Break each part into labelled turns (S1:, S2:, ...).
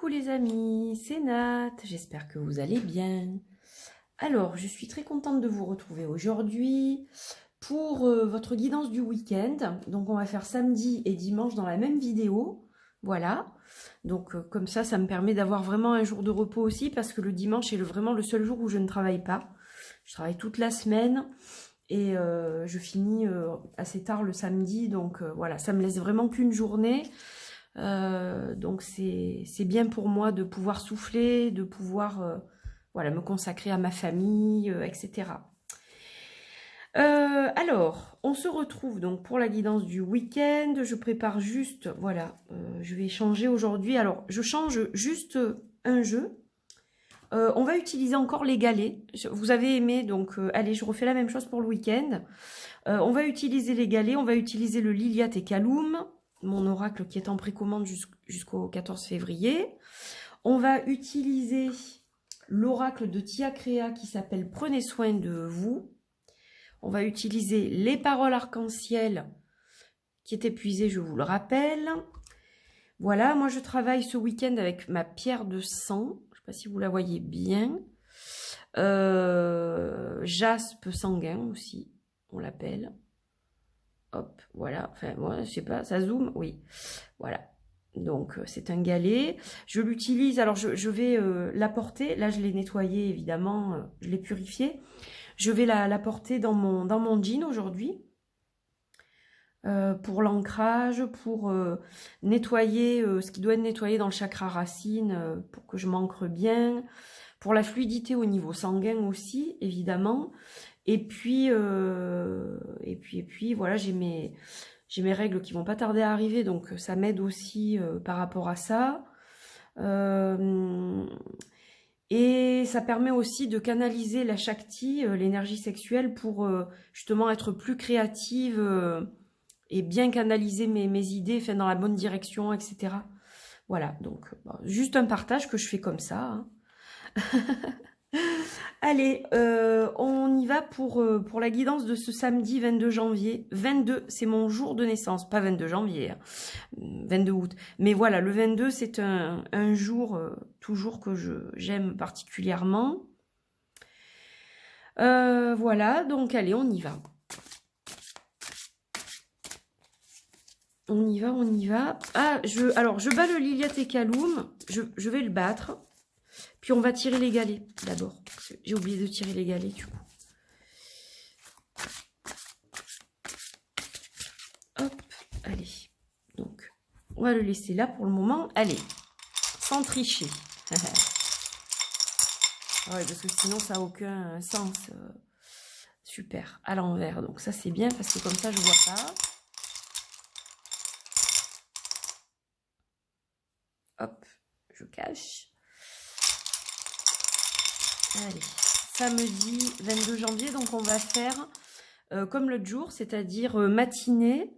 S1: Coucou les amis, c'est Nat, j'espère que vous allez bien. Alors, je suis très contente de vous retrouver aujourd'hui pour votre guidance du week-end. Donc, on va faire samedi et dimanche dans la même vidéo. Voilà. Donc, comme ça me permet d'avoir vraiment un jour de repos aussi parce que le dimanche est vraiment le seul jour où je ne travaille pas. Je travaille toute la semaine et je finis assez tard le samedi. Donc, voilà, ça me laisse vraiment qu'une journée. Donc c'est bien pour moi de pouvoir souffler, de pouvoir voilà, me consacrer à ma famille, etc. Alors, on se retrouve donc pour la guidance du week-end. Je prépare juste, voilà, je vais changer aujourd'hui. Alors, je change juste un jeu. On va utiliser encore les galets. Vous avez aimé, donc allez, je refais la même chose pour le week-end. On va utiliser les galets, on va utiliser le Liliat et Kaloum, mon oracle qui est en précommande jusqu'au 14 février. On va utiliser l'oracle de Tia Créa qui s'appelle Prenez soin de vous. On va utiliser les paroles arc-en-ciel qui est épuisé, je vous le rappelle. Voilà, moi je travaille ce week-end avec ma pierre de sang. Je ne sais pas si vous la voyez bien. Jaspe sanguin aussi, on l'appelle. Hop, voilà, enfin, moi, je sais pas, ça zoome, oui, voilà. Donc, c'est un galet. Je l'utilise, alors je vais l'apporter, là, je l'ai nettoyé, évidemment, je l'ai purifié. Je vais l'apporter dans mon jean aujourd'hui, pour l'ancrage, pour nettoyer ce qui doit être nettoyé dans le chakra racine, pour que je m'ancre bien, pour la fluidité au niveau sanguin aussi, évidemment. Et puis voilà, j'ai mes règles qui vont pas tarder à arriver, donc ça m'aide aussi par rapport à ça. Et ça permet aussi de canaliser la Shakti, l'énergie sexuelle, pour justement être plus créative et bien canaliser mes idées, enfin, dans la bonne direction, etc. Voilà, donc bon, juste un partage que je fais comme ça, hein. Allez, on y va pour la guidance de ce samedi 22 janvier. 22, c'est mon jour de naissance, pas 22 janvier, hein, 22 août. Mais voilà, le 22, c'est un jour toujours que j'aime particulièrement. Voilà, donc allez, on y va. On y va, on y va. Ah, alors, je bats le Liliat et Kaloum. Je vais le battre. Puis on va tirer les galets d'abord. J'ai oublié de tirer les galets du coup. Hop, allez. Donc, on va le laisser là pour le moment. Allez, sans tricher. Ouais, parce que sinon ça n'a aucun sens. Super, à l'envers. Donc ça c'est bien parce que comme ça je vois pas. Hop, je cache. Allez, samedi 22 janvier, donc on va faire comme l'autre jour, c'est-à-dire matinée,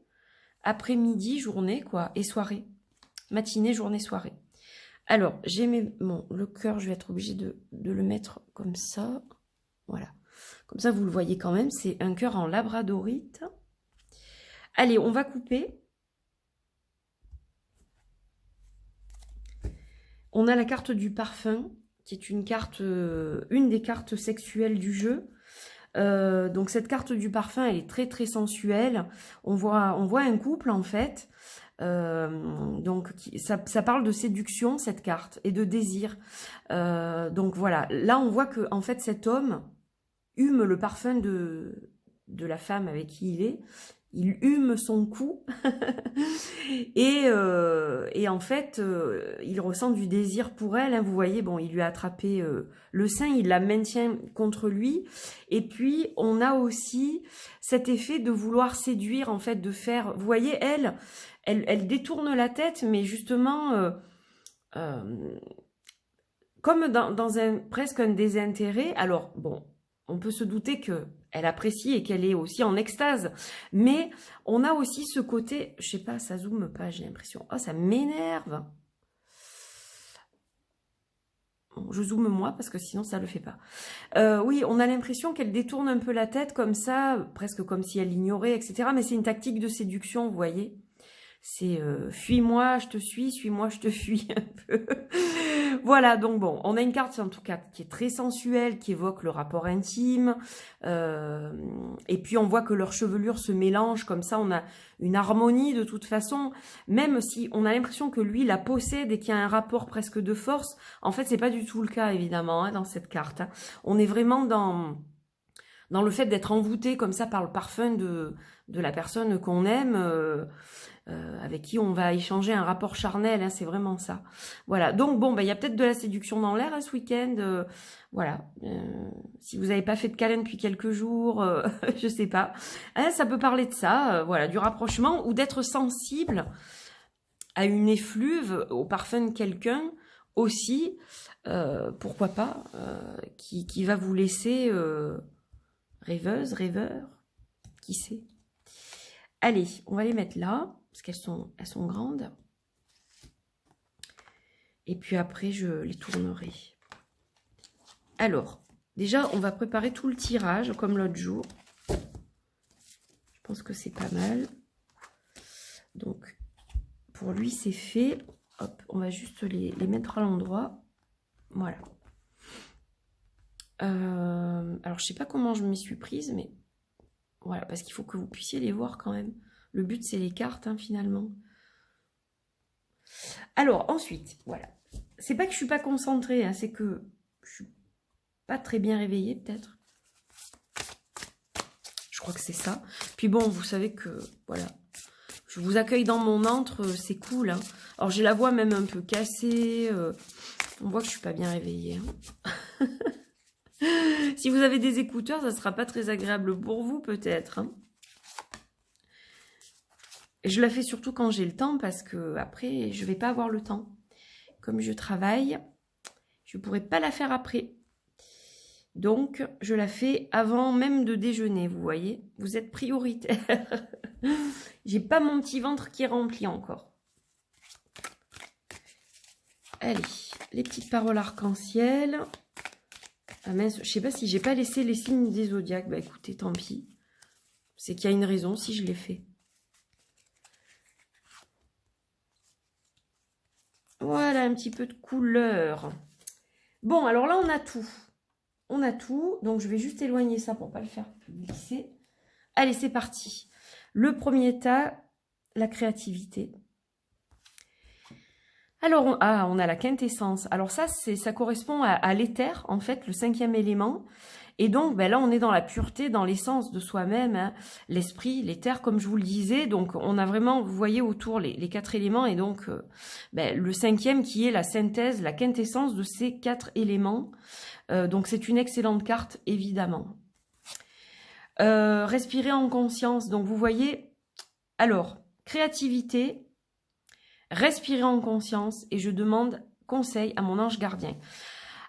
S1: après-midi, journée, quoi, et soirée. Matinée, journée, soirée. Alors, j'ai le cœur, je vais être obligée de le mettre comme ça. Voilà. Comme ça, vous le voyez quand même, c'est un cœur en labradorite. Allez, on va couper. On a la carte du parfum, qui est une des cartes sexuelles du jeu. Donc cette carte du parfum, elle est très très sensuelle. On voit un couple en fait. Donc ça parle de séduction cette carte et de désir. Donc voilà, là on voit que en fait cet homme hume le parfum de la femme avec qui il est. Il hume son cou et en fait il ressent du désir pour elle, hein, vous voyez, bon, il lui a attrapé le sein, il la maintient contre lui, et puis on a aussi cet effet de vouloir séduire, en fait, de faire, vous voyez, elle détourne la tête, mais justement comme dans presque un désintérêt. Alors bon, on peut se douter que elle apprécie et qu'elle est aussi en extase. Mais on a aussi ce côté, je sais pas, ça zoome pas, j'ai l'impression. Oh, ça m'énerve. Bon, je zoome moi parce que sinon ça le fait pas. Oui, on a l'impression qu'elle détourne un peu la tête comme ça, presque comme si elle l'ignorait, etc. Mais c'est une tactique de séduction, vous voyez. C'est fuis-moi, je te suis-moi, je te fuis un peu. Voilà, donc bon, on a une carte en tout cas qui est très sensuelle, qui évoque le rapport intime. Et puis on voit que leurs chevelures se mélangent, comme ça on a une harmonie de toute façon. Même si on a l'impression que lui la possède et qu'il y a un rapport presque de force, en fait c'est pas du tout le cas évidemment hein, dans cette carte. Hein. On est vraiment dans le fait d'être envoûté comme ça par le parfum de la personne qu'on aime. Avec qui on va échanger un rapport charnel, hein, c'est vraiment ça. Voilà, donc bon, il y a peut-être de la séduction dans l'air hein, ce week-end. Voilà, si vous n'avez pas fait de câlin depuis quelques jours, je sais pas. Hein, ça peut parler de ça, voilà, du rapprochement ou d'être sensible à une effluve, au parfum de quelqu'un aussi, pourquoi pas, qui va vous laisser rêveuse, rêveur, qui sait. Allez, on va les mettre là. Parce qu'elles sont grandes. Et puis après, je les tournerai. Alors, déjà, on va préparer tout le tirage, comme l'autre jour. Je pense que c'est pas mal. Donc, pour lui, c'est fait. Hop, on va juste les mettre à l'endroit. Voilà. Alors, je sais pas comment je m'y suis prise, mais voilà, parce qu'il faut que vous puissiez les voir quand même. Le but, c'est les cartes, hein, finalement. Alors, ensuite, voilà. C'est pas que je suis pas concentrée, hein, c'est que je suis pas très bien réveillée, peut-être. Je crois que c'est ça. Puis bon, vous savez que, voilà, je vous accueille dans mon antre, c'est cool. Hein. Alors, j'ai la voix même un peu cassée. On voit que je suis pas bien réveillée. Hein. Si vous avez des écouteurs, ça sera pas très agréable pour vous, peut-être. Hein. Je la fais surtout quand j'ai le temps parce que après je vais pas avoir le temps. Comme je travaille, je pourrais pas la faire après. Donc je la fais avant même de déjeuner, vous voyez. Vous êtes prioritaire. J'ai pas mon petit ventre qui est rempli encore. Allez, les petites paroles arc-en-ciel. Ah mince, je sais pas si j'ai pas laissé les signes des zodiaques. Bah écoutez, tant pis. C'est qu'il y a une raison si je l'ai fait. Voilà, un petit peu de couleur. Bon, alors là, on a tout. On a tout. Donc, je vais juste éloigner ça pour ne pas le faire glisser. Allez, c'est parti. Le premier tas, la créativité. Alors, on a la quintessence. Alors ça correspond à l'éther, en fait, le 5e élément. Et donc, ben là, on est dans la pureté, dans l'essence de soi-même, hein, l'esprit, l'éther, comme je vous le disais. Donc, on a vraiment, vous voyez autour les 4 éléments. Et donc, le 5e qui est la synthèse, la quintessence de ces 4 éléments. Donc, c'est une excellente carte, évidemment. Respirer en conscience. Donc, vous voyez, alors, créativité, respirer en conscience. Et je demande conseil à mon ange gardien.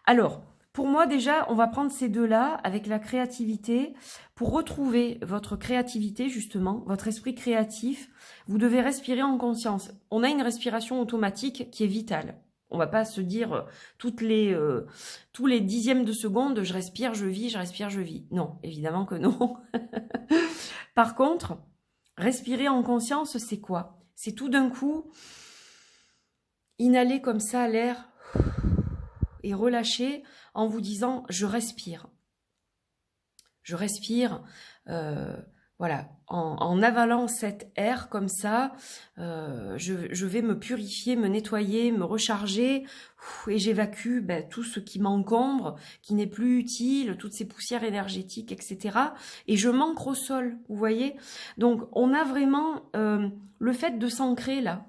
S1: Alors, pour moi, déjà, on va prendre ces deux-là avec la créativité. Pour retrouver votre créativité, justement, votre esprit créatif, vous devez respirer en conscience. On a une respiration automatique qui est vitale. On va pas se dire tous les dixièmes de seconde, je respire, je vis, je respire, je vis. Non, évidemment que non. Par contre, respirer en conscience, c'est quoi? C'est tout d'un coup inhaler comme ça l'air et relâcher en vous disant je respire. Je respire, voilà, en avalant cet air comme ça, je vais me purifier, me nettoyer, me recharger et j'évacue tout ce qui m'encombre, qui n'est plus utile, toutes ces poussières énergétiques, etc. Et je m'ancre au sol, vous voyez. Donc on a vraiment le fait de s'ancrer là.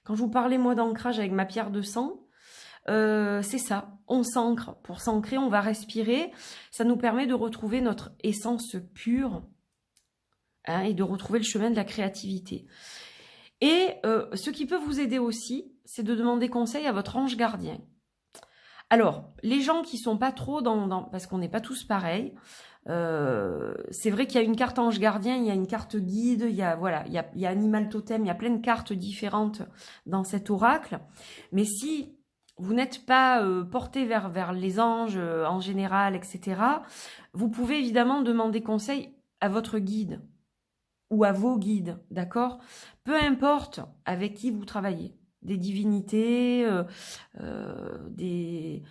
S1: Quand je vous parlais moi d'ancrage avec ma pierre de sang, c'est ça, on s'ancre. Pour s'ancrer, on va respirer. Ça nous permet de retrouver notre essence pure hein, et de retrouver le chemin de la créativité. Et ce qui peut vous aider aussi, c'est de demander conseil à votre ange gardien. Alors, les gens qui sont pas trop parce qu'on n'est pas tous pareils, c'est vrai qu'il y a une carte ange gardien, il y a une carte guide, il y a animal totem, il y a plein de cartes différentes dans cet oracle. Mais si vous n'êtes pas porté vers les anges en général, etc., vous pouvez évidemment demander conseil à votre guide. ou à vos guides, d'accord? Peu importe avec qui vous travaillez, des divinités, des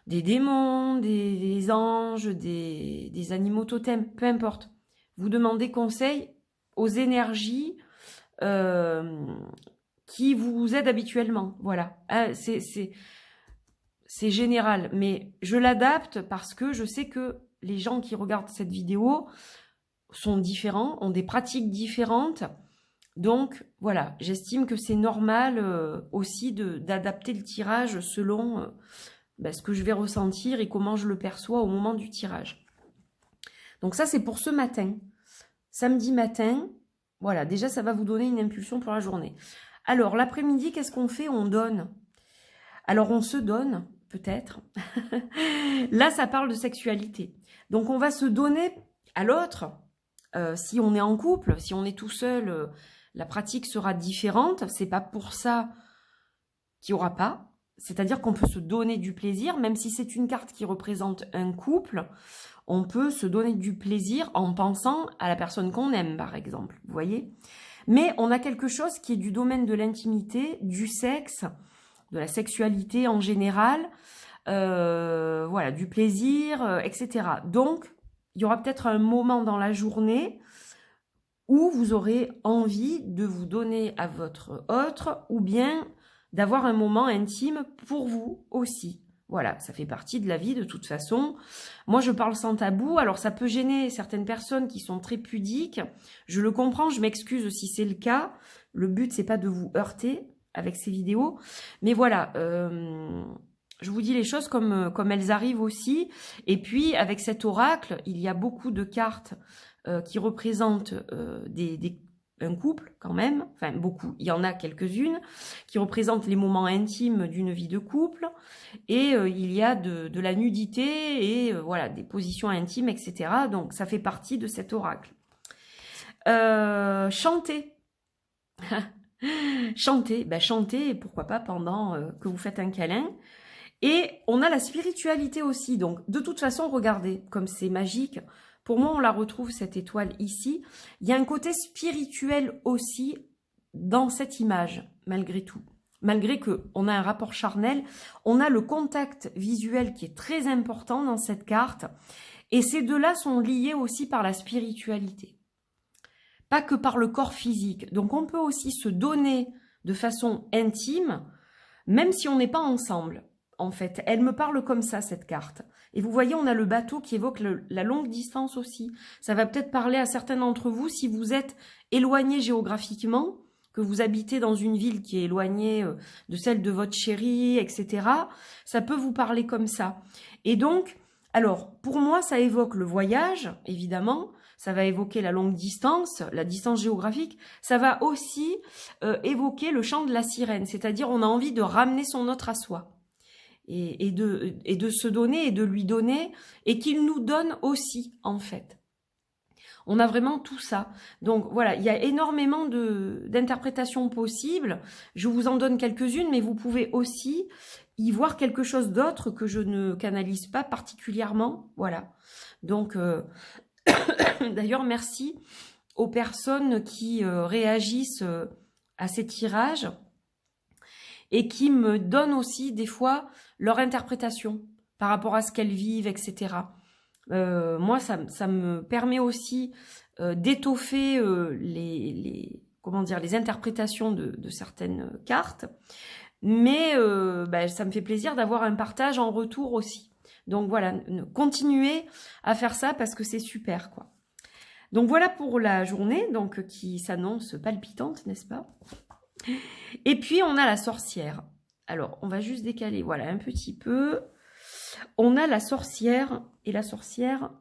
S1: démons, des anges, des animaux totems, peu importe. Vous demandez conseil aux énergies qui vous aident habituellement. Voilà, c'est général, mais je l'adapte parce que je sais que les gens qui regardent cette vidéo sont différents, ont des pratiques différentes. Donc voilà, j'estime que c'est normal aussi d'adapter le tirage selon ce que je vais ressentir et comment je le perçois au moment du tirage. Donc ça, c'est pour ce matin. Samedi matin, voilà, déjà ça va vous donner une impulsion pour la journée. Alors l'après-midi, qu'est-ce qu'on fait? On donne. Alors on se donne, peut-être. Là, ça parle de sexualité. Donc on va se donner à l'autre. Si on est en couple, si on est tout seul, la pratique sera différente. C'est pas pour ça qu'il n'y aura pas. C'est-à-dire qu'on peut se donner du plaisir, même si c'est une carte qui représente un couple, on peut se donner du plaisir en pensant à la personne qu'on aime, par exemple. Vous voyez? Mais on a quelque chose qui est du domaine de l'intimité, du sexe, de la sexualité en général, voilà, du plaisir, etc. Donc, il y aura peut-être un moment dans la journée où vous aurez envie de vous donner à votre autre ou bien d'avoir un moment intime pour vous aussi. Voilà, ça fait partie de la vie de toute façon. Moi, je parle sans tabou. Alors, ça peut gêner certaines personnes qui sont très pudiques. Je le comprends, je m'excuse si c'est le cas. Le but, c'est pas de vous heurter avec ces vidéos. Mais voilà, je vous dis les choses comme elles arrivent aussi. Et puis, avec cet oracle, il y a beaucoup de cartes qui représentent un couple quand même. Enfin, beaucoup. Il y en a quelques-unes qui représentent les moments intimes d'une vie de couple. Et il y a de la nudité et voilà, des positions intimes, etc. Donc, ça fait partie de cet oracle. Chanter. Chanter, pourquoi pas pendant que vous faites un câlin. Et on a la spiritualité aussi. Donc, de toute façon, regardez, comme c'est magique. Pour moi, on la retrouve, cette étoile ici. Il y a un côté spirituel aussi dans cette image, malgré tout. Malgré qu'on a un rapport charnel, on a le contact visuel qui est très important dans cette carte. Et ces deux-là sont liés aussi par la spiritualité. Pas que par le corps physique. Donc, on peut aussi se donner de façon intime, même si on n'est pas ensemble. En fait, elle me parle comme ça, cette carte. Et vous voyez, on a le bateau qui évoque la longue distance aussi. Ça va peut-être parler à certains d'entre vous si vous êtes éloignés géographiquement, que vous habitez dans une ville qui est éloignée de celle de votre chéri, etc. Ça peut vous parler comme ça. Et donc, alors, pour moi, ça évoque le voyage, évidemment. Ça va évoquer la longue distance, la distance géographique. Ça va aussi évoquer le chant de la sirène, c'est-à-dire on a envie de ramener son autre à soi. Et de se donner et de lui donner, et qu'il nous donne aussi, en fait. On a vraiment tout ça. Donc voilà, il y a énormément d'interprétations possibles. Je vous en donne quelques-unes, mais vous pouvez aussi y voir quelque chose d'autre que je ne canalise pas particulièrement. Voilà. Donc, d'ailleurs, merci aux personnes qui réagissent à ces tirages et qui me donnent aussi des fois leur interprétation par rapport à ce qu'elles vivent, etc. Moi, ça me permet aussi d'étoffer les interprétations de certaines cartes, mais ça me fait plaisir d'avoir un partage en retour aussi. Donc voilà, continuez à faire ça parce que c'est super, quoi. Donc voilà pour la journée, donc qui s'annonce palpitante, n'est-ce pas? Et puis on a la sorcière. Alors, on va juste décaler, voilà, un petit peu. On a la sorcière, et la sorcière,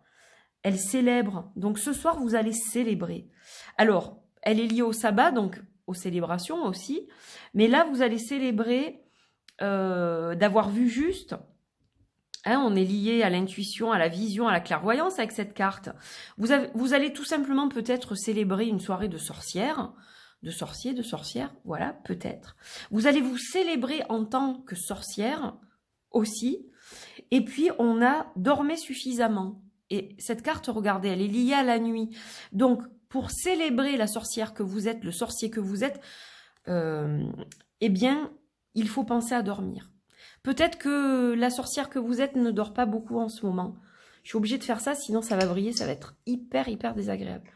S1: elle célèbre. Donc ce soir, vous allez célébrer. Alors, elle est liée au sabbat, donc aux célébrations aussi. Mais là, vous allez célébrer d'avoir vu juste. Hein, on est lié à l'intuition, à la vision, à la clairvoyance avec cette carte. Vous allez tout simplement peut-être célébrer une soirée de sorcière, de sorcier, de sorcière, voilà, peut-être. Vous allez vous célébrer en tant que sorcière aussi. Et puis, on a dormez suffisamment. Et cette carte, regardez, elle est liée à la nuit. Donc, pour célébrer la sorcière que vous êtes, le sorcier que vous êtes, eh bien, il faut penser à dormir. Peut-être que la sorcière que vous êtes ne dort pas beaucoup en ce moment. Je suis obligée de faire ça, sinon ça va briller, ça va être hyper, hyper désagréable.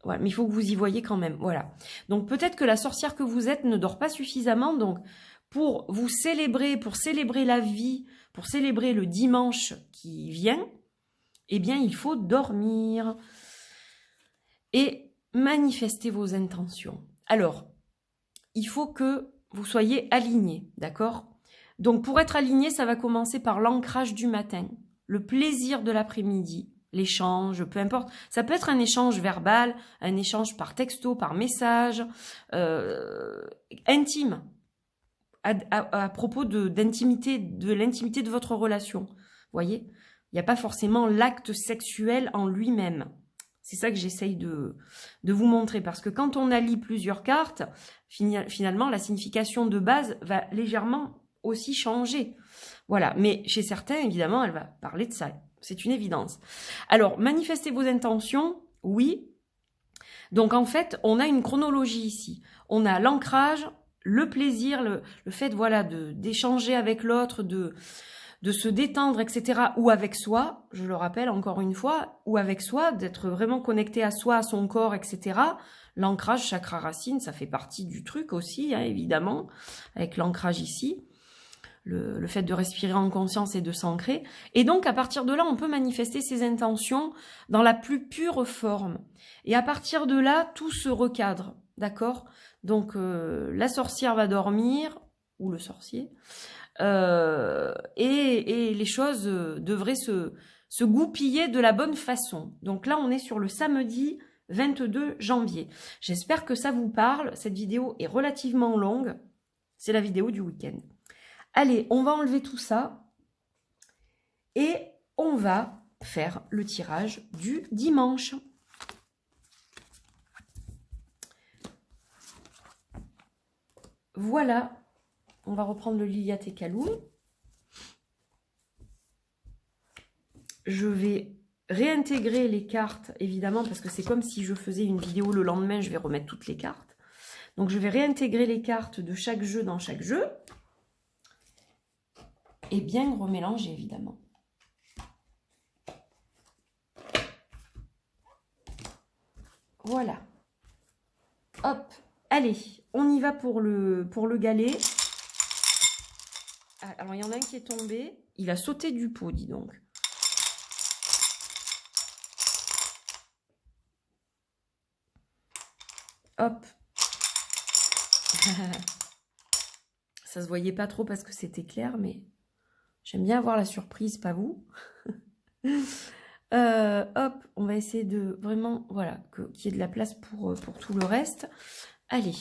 S1: Voilà, mais il faut que vous y voyez quand même. Voilà. Donc peut-être que la sorcière que vous êtes ne dort pas suffisamment. Donc pour vous célébrer, pour célébrer la vie, pour célébrer le dimanche qui vient, eh bien il faut dormir et manifester vos intentions. Alors, il faut que vous soyez aligné, d'accord? Donc pour être aligné, ça va commencer par l'ancrage du matin, le plaisir de l'après-midi, l'échange, peu importe. Ça peut être un échange verbal, un échange par texto, par message, intime, à propos d'intimité, de l'intimité de votre relation. Vous voyez, il n'y a pas forcément l'acte sexuel en lui-même. C'est ça que j'essaye de vous montrer. Parce que quand on allie plusieurs cartes, finalement, la signification de base va légèrement aussi changer. Voilà. Mais chez certains, évidemment, elle va parler de ça. C'est une évidence. Alors, manifestez vos intentions, oui. Donc, en fait, on a une chronologie ici. On a l'ancrage, le plaisir, le fait, voilà, d'échanger avec l'autre, de se détendre, etc. Ou avec soi, je le rappelle encore une fois, ou avec soi, d'être vraiment connecté à soi, à son corps, etc. L'ancrage, chakra racine, ça fait partie du truc aussi, hein, évidemment, avec l'ancrage ici. Le fait de respirer en conscience et de s'ancrer. Et donc, à partir de là, on peut manifester ses intentions dans la plus pure forme. Et à partir de là, tout se recadre, d'accord? Donc, la sorcière va dormir, ou le sorcier, et les choses devraient se goupiller de la bonne façon. Donc là, on est sur le samedi 22 janvier. J'espère que ça vous parle. Cette vidéo est relativement longue. C'est la vidéo du week-end. Allez, on va enlever tout ça et on va faire le tirage du dimanche. Voilà, on va reprendre le Liliat et Kaloum. Je vais réintégrer les cartes, évidemment, parce que c'est comme si je faisais une vidéo le lendemain, je vais remettre toutes les cartes. Donc, je vais réintégrer les cartes de chaque jeu dans chaque jeu. Et bien remélanger, évidemment. Voilà. Hop. Allez, on y va pour le galet. Ah, alors, il y en a un qui est tombé. Il a sauté du pot, dis donc. Hop. Ça se voyait pas trop parce que c'était clair, mais j'aime bien avoir la surprise, pas vous. Hop, on va essayer de vraiment, voilà, qu'il y ait de la place pour tout le reste. Allez,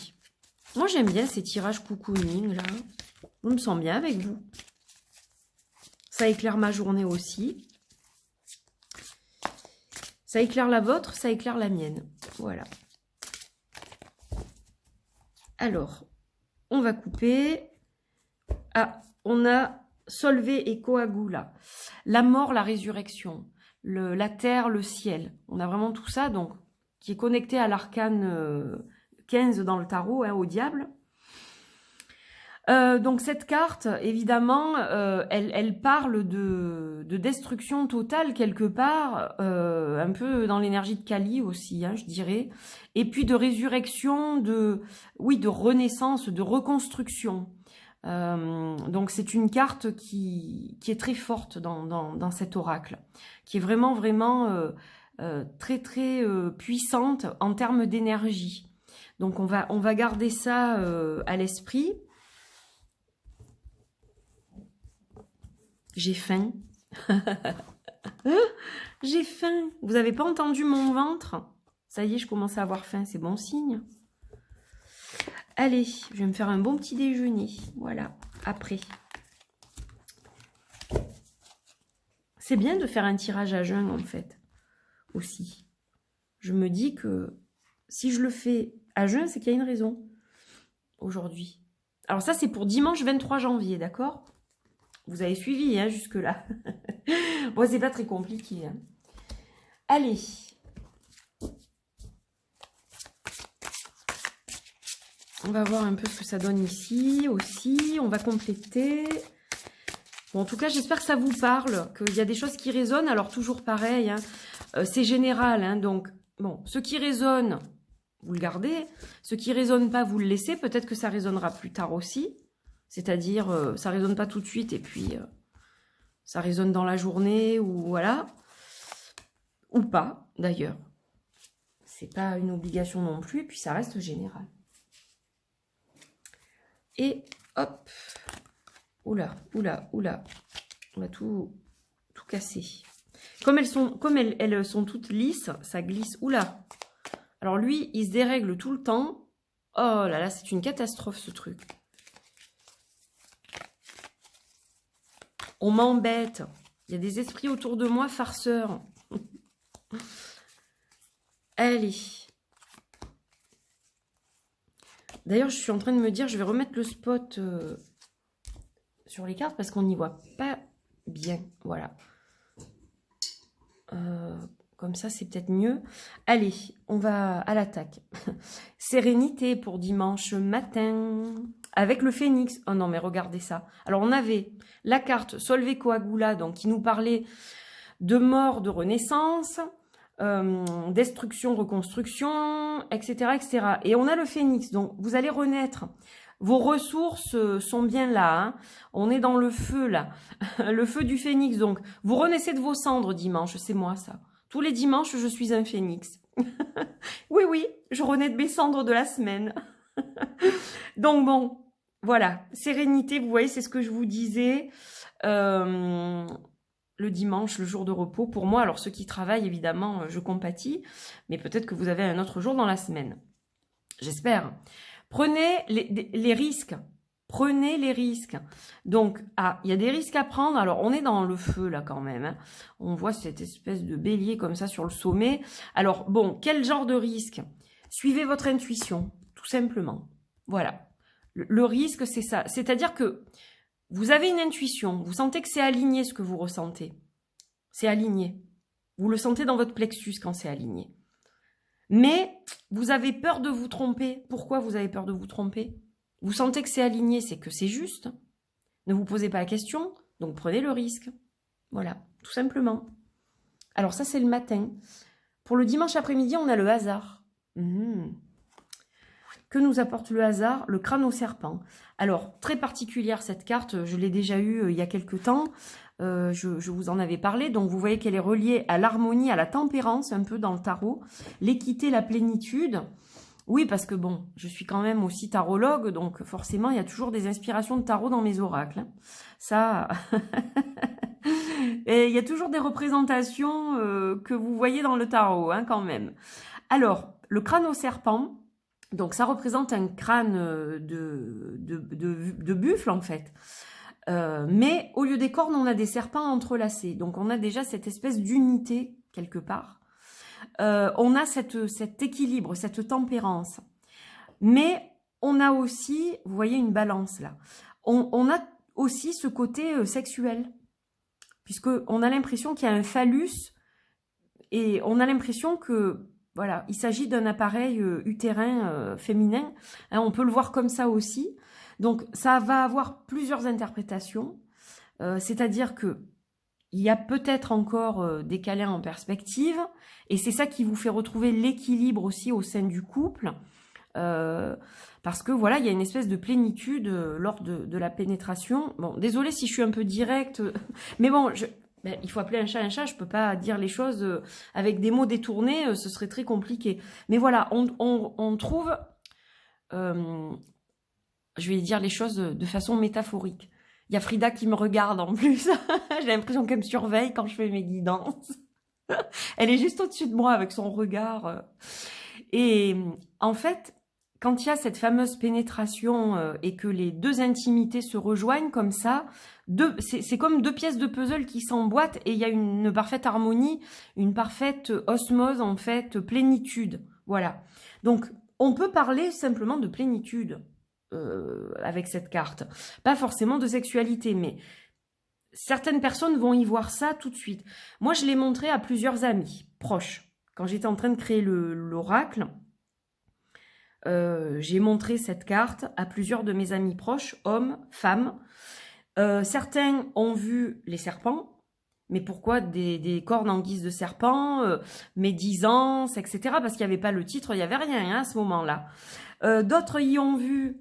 S1: moi j'aime bien ces tirages cocooning là. Je me sens bien avec vous. Ça éclaire ma journée aussi. Ça éclaire la vôtre, ça éclaire la mienne. Voilà. Alors, on va couper. Ah, on a Solvay et Coagula. La mort, la résurrection. La terre, le ciel. On a vraiment tout ça, donc, qui est connecté à l'arcane 15 dans le tarot, hein, au diable. Donc cette carte, évidemment, elle parle de destruction totale quelque part, un peu dans l'énergie de Kali aussi, hein, je dirais, et puis de résurrection, de renaissance, de reconstruction. Donc c'est une carte qui est très forte dans cet oracle, qui est vraiment très très puissante en termes d'énergie. Donc on va garder ça à l'esprit. J'ai faim. J'ai faim. Vous n'avez pas entendu mon ventre? Ça y est, je commence à avoir faim. C'est bon signe. Allez, je vais me faire un bon petit déjeuner. Voilà, après. C'est bien de faire un tirage à jeun, en fait, aussi. Je me dis que si je le fais à jeun, c'est qu'il y a une raison aujourd'hui. Alors ça, c'est pour dimanche 23 janvier, d'accord ? Vous avez suivi, hein, jusque-là. Bon, c'est pas très compliqué. Hein. Allez. On va voir un peu ce que ça donne ici aussi. On va compléter. Bon, en tout cas, j'espère que ça vous parle, qu'il y a des choses qui résonnent. Alors, toujours pareil, hein, c'est général. Hein, donc, bon, ce qui résonne, vous le gardez. Ce qui résonne pas, vous le laissez. Peut-être que ça résonnera plus tard aussi. C'est-à-dire, ça résonne pas tout de suite et puis ça résonne dans la journée ou voilà. Ou pas, d'ailleurs. C'est pas une obligation non plus. Et puis, ça reste général. Et hop. Oula, oula, oula. On va tout casser. Comme elles sont toutes lisses, ça glisse. Oula. Alors lui, il se dérègle tout le temps. Oh là là, c'est une catastrophe ce truc. On m'embête. Il y a des esprits autour de moi, farceurs. Allez. D'ailleurs, je suis en train de me dire, je vais remettre le spot sur les cartes parce qu'on n'y voit pas bien. Voilà. Comme ça, c'est peut-être mieux. Allez, on va à l'attaque. Sérénité pour dimanche matin. Avec le phénix. Oh non, mais regardez ça. Alors, on avait la carte Solve Coagula, donc qui nous parlait de mort, de renaissance, destruction, reconstruction, etc., etc. Et on a le phénix. Donc, vous allez renaître. Vos ressources sont bien là. Hein. On est dans le feu, là. Le feu du phénix. Donc, vous renaissez de vos cendres dimanche. C'est moi, ça. Tous les dimanches, je suis un phénix. Oui, oui, je renais de mes cendres de la semaine. Donc, bon, voilà. Sérénité, vous voyez, c'est ce que je vous disais. Le dimanche, le jour de repos. Pour moi, alors ceux qui travaillent, évidemment, je compatis. Mais peut-être que vous avez un autre jour dans la semaine. J'espère. Prenez les risques. Prenez les risques. Donc, il y a des risques à prendre. Alors, on est dans le feu, là, quand même. Hein. On voit cette espèce de bélier comme ça sur le sommet. Alors, bon, quel genre de risque? Suivez votre intuition, tout simplement. Voilà. Le risque, c'est ça. C'est-à-dire que vous avez une intuition. Vous sentez que c'est aligné ce que vous ressentez. C'est aligné. Vous le sentez dans votre plexus quand c'est aligné. Mais vous avez peur de vous tromper. Pourquoi vous avez peur de vous tromper? Vous sentez que c'est aligné, c'est que c'est juste. Ne vous posez pas la question, donc prenez le risque. Voilà, tout simplement. Alors ça, c'est le matin. Pour le dimanche après-midi, on a le hasard. Que nous apporte le hasard? Le crâne au serpent. Alors, très particulière cette carte, je l'ai déjà eue il y a quelques temps. Je vous en avais parlé, donc vous voyez qu'elle est reliée à l'harmonie, à la tempérance, un peu dans le tarot, l'équité, la plénitude. Oui, parce que bon, je suis quand même aussi tarologue, donc forcément, il y a toujours des inspirations de tarot dans mes oracles. Hein. Ça, et il y a toujours des représentations que vous voyez dans le tarot, hein, quand même. Alors, le crâne au serpent, donc ça représente un crâne de buffle, en fait. Mais au lieu des cornes, on a des serpents entrelacés. Donc, on a déjà cette espèce d'unité, quelque part. On a cet équilibre, cette tempérance. Mais on a aussi, vous voyez, une balance, là. On a aussi ce côté sexuel. Puisqu'on a l'impression qu'il y a un phallus. Et on a l'impression que, voilà, il s'agit d'un appareil utérin féminin. Hein, on peut le voir comme ça aussi. Donc, ça va avoir plusieurs interprétations. C'est-à-dire que il y a peut-être encore des câlins en perspective. Et c'est ça qui vous fait retrouver l'équilibre aussi au sein du couple. Parce que, voilà, il y a une espèce de plénitude lors de la pénétration. Bon, désolée si je suis un peu directe. Mais bon, il faut appeler un chat un chat. Je peux pas dire les choses avec des mots détournés. Ce serait très compliqué. Mais voilà, on trouve... je vais dire les choses de façon métaphorique. Il y a Frida qui me regarde en plus. J'ai l'impression qu'elle me surveille quand je fais mes guidances. Elle est juste au-dessus de moi avec son regard. Et en fait, quand il y a cette fameuse pénétration et que les deux intimités se rejoignent comme ça, c'est comme deux pièces de puzzle qui s'emboîtent et il y a une parfaite harmonie, une parfaite osmose, en fait, plénitude. Voilà. Donc, on peut parler simplement de plénitude. Avec cette carte. Pas forcément de sexualité, mais certaines personnes vont y voir ça tout de suite. Moi, je l'ai montré à plusieurs amis proches. Quand j'étais en train de créer l'oracle, j'ai montré cette carte à plusieurs de mes amis proches, hommes, femmes. Certains ont vu les serpents, mais pourquoi des cornes en guise de serpent, médisance, etc. Parce qu'il n'y avait pas le titre, il n'y avait rien hein, à ce moment-là. D'autres y ont vu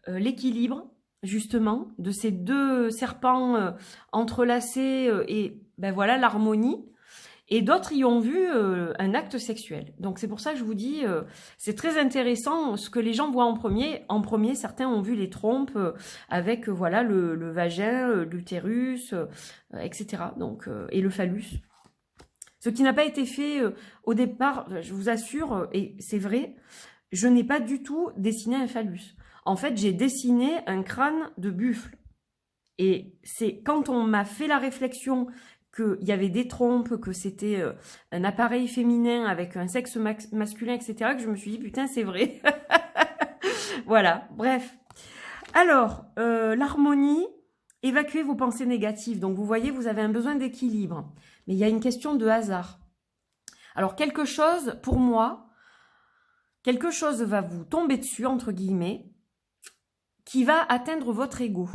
S1: l'équilibre, justement, de ces deux serpents entrelacés et ben voilà l'harmonie. Et d'autres y ont vu un acte sexuel. Donc c'est pour ça que je vous dis, c'est très intéressant ce que les gens voient en premier. En premier, certains ont vu les trompes avec voilà le vagin, l'utérus, etc. Donc et le phallus. Ce qui n'a pas été fait au départ, je vous assure, et c'est vrai, je n'ai pas du tout dessiné un phallus. En fait, j'ai dessiné un crâne de buffle. Et c'est quand on m'a fait la réflexion qu'il y avait des trompes, que c'était un appareil féminin avec un sexe masculin, etc., que je me suis dit, putain, c'est vrai. Voilà, bref. Alors, l'harmonie, évacuez vos pensées négatives. Donc, vous voyez, vous avez un besoin d'équilibre. Mais il y a une question de hasard. Alors, quelque chose, pour moi, quelque chose va vous tomber dessus, entre guillemets, qui va atteindre votre ego.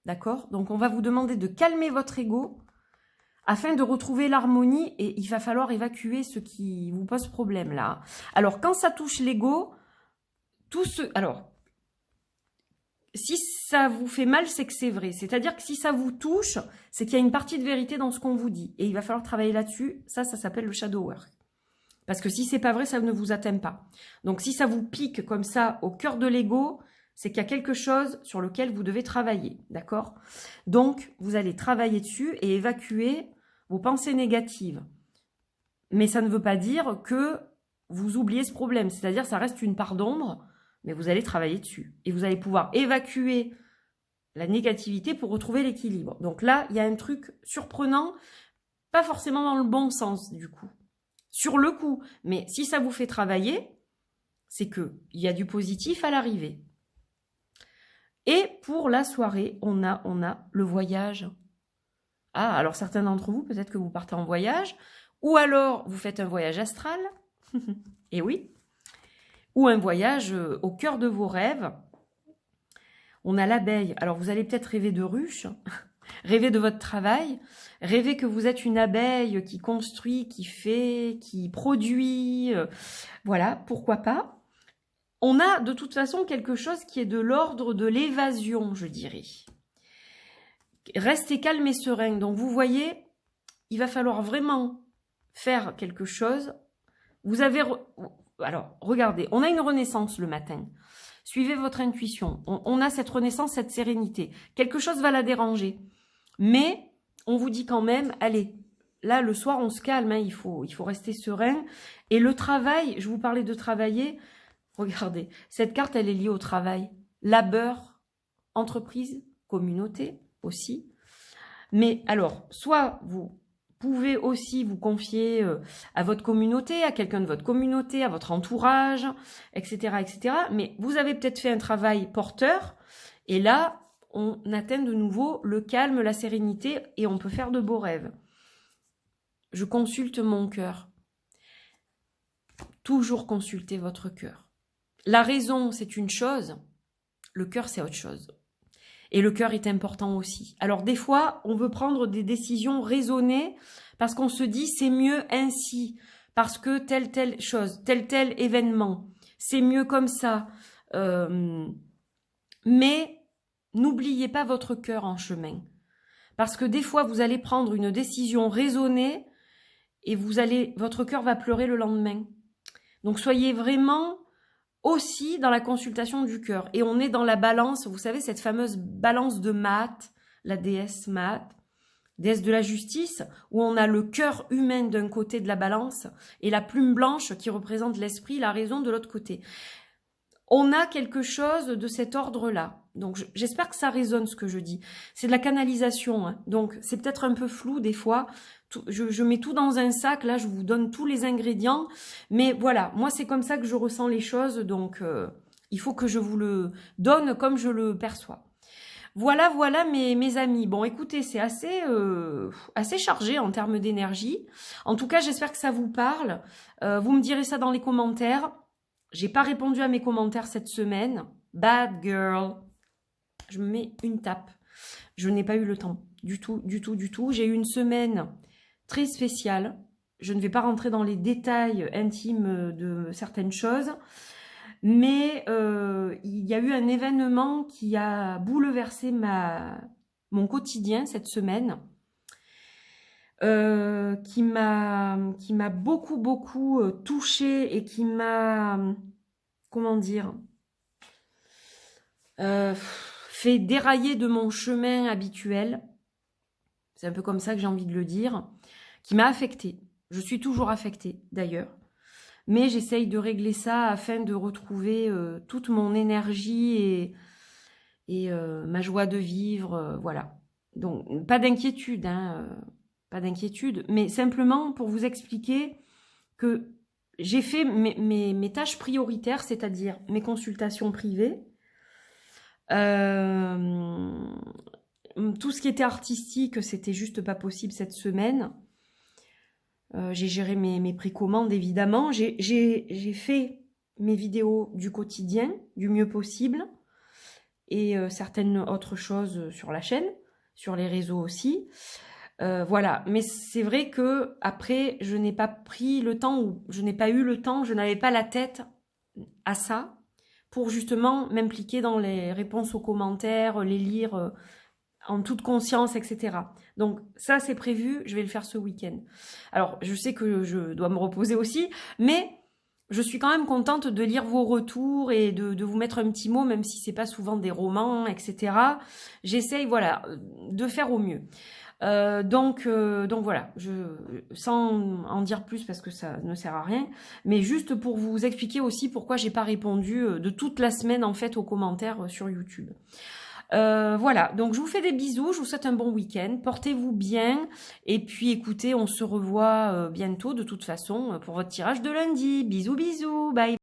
S1: D'accord? Donc, on va vous demander de calmer votre ego afin de retrouver l'harmonie, et il va falloir évacuer ce qui vous pose problème là. Alors, quand ça touche l'ego, alors, si ça vous fait mal, c'est que c'est vrai. C'est-à-dire que si ça vous touche, c'est qu'il y a une partie de vérité dans ce qu'on vous dit. Et il va falloir travailler là-dessus. Ça s'appelle le shadow work. Parce que si c'est pas vrai, ça ne vous atteint pas. Donc, si ça vous pique comme ça au cœur de l'ego, c'est qu'il y a quelque chose sur lequel vous devez travailler, d'accord? Donc, vous allez travailler dessus et évacuer vos pensées négatives. Mais ça ne veut pas dire que vous oubliez ce problème. C'est-à-dire, ça reste une part d'ombre, mais vous allez travailler dessus. Et vous allez pouvoir évacuer la négativité pour retrouver l'équilibre. Donc là, il y a un truc surprenant, pas forcément dans le bon sens, du coup. Sur le coup, mais si ça vous fait travailler, c'est qu'il y a du positif à l'arrivée. Et pour la soirée, on a le voyage. Ah, alors certains d'entre vous, peut-être que vous partez en voyage, ou alors vous faites un voyage astral, et oui, ou un voyage au cœur de vos rêves. On a l'abeille. Alors vous allez peut-être rêver de ruches, rêver de votre travail, rêver que vous êtes une abeille qui construit, qui fait, qui produit, voilà, pourquoi pas. On a de toute façon quelque chose qui est de l'ordre de l'évasion, je dirais. Restez calme et serein. Donc vous voyez, il va falloir vraiment faire quelque chose. Vous avez... Alors, regardez, on a une renaissance le matin. Suivez votre intuition. On a cette renaissance, cette sérénité. Quelque chose va la déranger. Mais on vous dit quand même, allez, là, le soir, on se calme. Hein, il faut rester serein. Et le travail, je vous parlais de travailler... Regardez, cette carte, elle est liée au travail. Labeur, entreprise, communauté aussi. Mais alors, soit vous pouvez aussi vous confier à votre communauté, à quelqu'un de votre communauté, à votre entourage, etc., etc. Mais vous avez peut-être fait un travail porteur. Et là, on atteint de nouveau le calme, la sérénité et on peut faire de beaux rêves. Je consulte mon cœur. Toujours consultez votre cœur. La raison, c'est une chose, le cœur, c'est autre chose. Et le cœur est important aussi. Alors des fois, on veut prendre des décisions raisonnées parce qu'on se dit c'est mieux ainsi, parce que telle chose, tel événement, c'est mieux comme ça. Mais n'oubliez pas votre cœur en chemin. Parce que des fois, vous allez prendre une décision raisonnée et votre cœur va pleurer le lendemain. Donc soyez vraiment... aussi dans la consultation du cœur. Et on est dans la balance, vous savez, cette fameuse balance de Maat, la déesse Maat, déesse de la justice, où on a le cœur humain d'un côté de la balance et la plume blanche qui représente l'esprit, la raison de l'autre côté. On a quelque chose de cet ordre-là. Donc j'espère que ça résonne ce que je dis. C'est de la canalisation, hein. Donc c'est peut-être un peu flou des fois. Je mets tout dans un sac, là je vous donne tous les ingrédients. Mais voilà, moi c'est comme ça que je ressens les choses. Donc il faut que je vous le donne comme je le perçois. Voilà mes amis. Bon écoutez, c'est assez chargé en termes d'énergie. En tout cas, j'espère que ça vous parle. Vous me direz ça dans les commentaires. J'ai pas répondu à mes commentaires cette semaine. Bad girl. Je me mets une tape. Je n'ai pas eu le temps. Du tout, du tout, du tout. J'ai eu une semaine très spéciale. Je ne vais pas rentrer dans les détails intimes de certaines choses. Mais il y a eu un événement qui a bouleversé mon quotidien cette semaine. Qui m'a beaucoup touchée et qui m'a, comment dire, fait dérailler de mon chemin habituel. C'est un peu comme ça que j'ai envie de le dire. Qui m'a affectée. Je suis toujours affectée d'ailleurs. Mais j'essaye de régler ça afin de retrouver toute mon énergie et ma joie de vivre. Voilà. Donc, pas d'inquiétude, hein, pas d'inquiétude, mais simplement pour vous expliquer que j'ai fait mes tâches prioritaires, c'est-à-dire mes consultations privées, tout ce qui était artistique, c'était juste pas possible cette semaine. J'ai géré mes précommandes, évidemment. J'ai fait mes vidéos du quotidien du mieux possible et certaines autres choses sur la chaîne, sur les réseaux aussi. Voilà, mais c'est vrai que après, je n'ai pas pris le temps, ou je n'ai pas eu le temps, je n'avais pas la tête à ça pour justement m'impliquer dans les réponses aux commentaires, les lire en toute conscience, etc. Donc ça, c'est prévu, je vais le faire ce week-end. Alors, je sais que je dois me reposer aussi, mais je suis quand même contente de lire vos retours et de vous mettre un petit mot, même si c'est pas souvent des romans, etc. J'essaye, voilà, de faire au mieux. Donc voilà, sans en dire plus parce que ça ne sert à rien, mais juste pour vous expliquer aussi pourquoi j'ai pas répondu de toute la semaine en fait aux commentaires sur YouTube. Voilà, donc je vous fais des bisous, je vous souhaite un bon week-end, portez-vous bien, et puis écoutez, on se revoit bientôt de toute façon pour votre tirage de lundi. Bisous, bisous, bye.